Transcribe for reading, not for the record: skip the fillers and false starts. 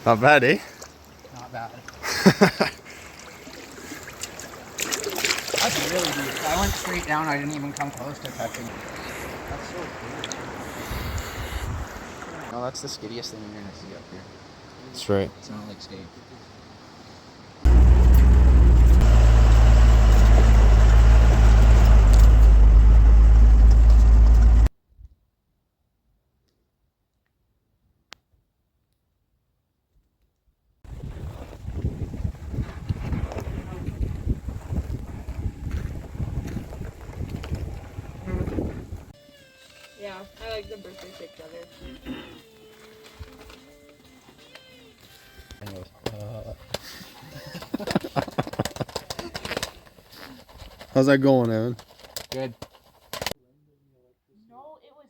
Not bad, eh? Not bad. That's really deep. I went straight down. I didn't even come close to touching. That's so cool. No, that's the skiddiest thing you're gonna see up here. That's right. It's not like skate. Yeah, I like the birthday shake better. How's that going, Evan? Good. No, it was.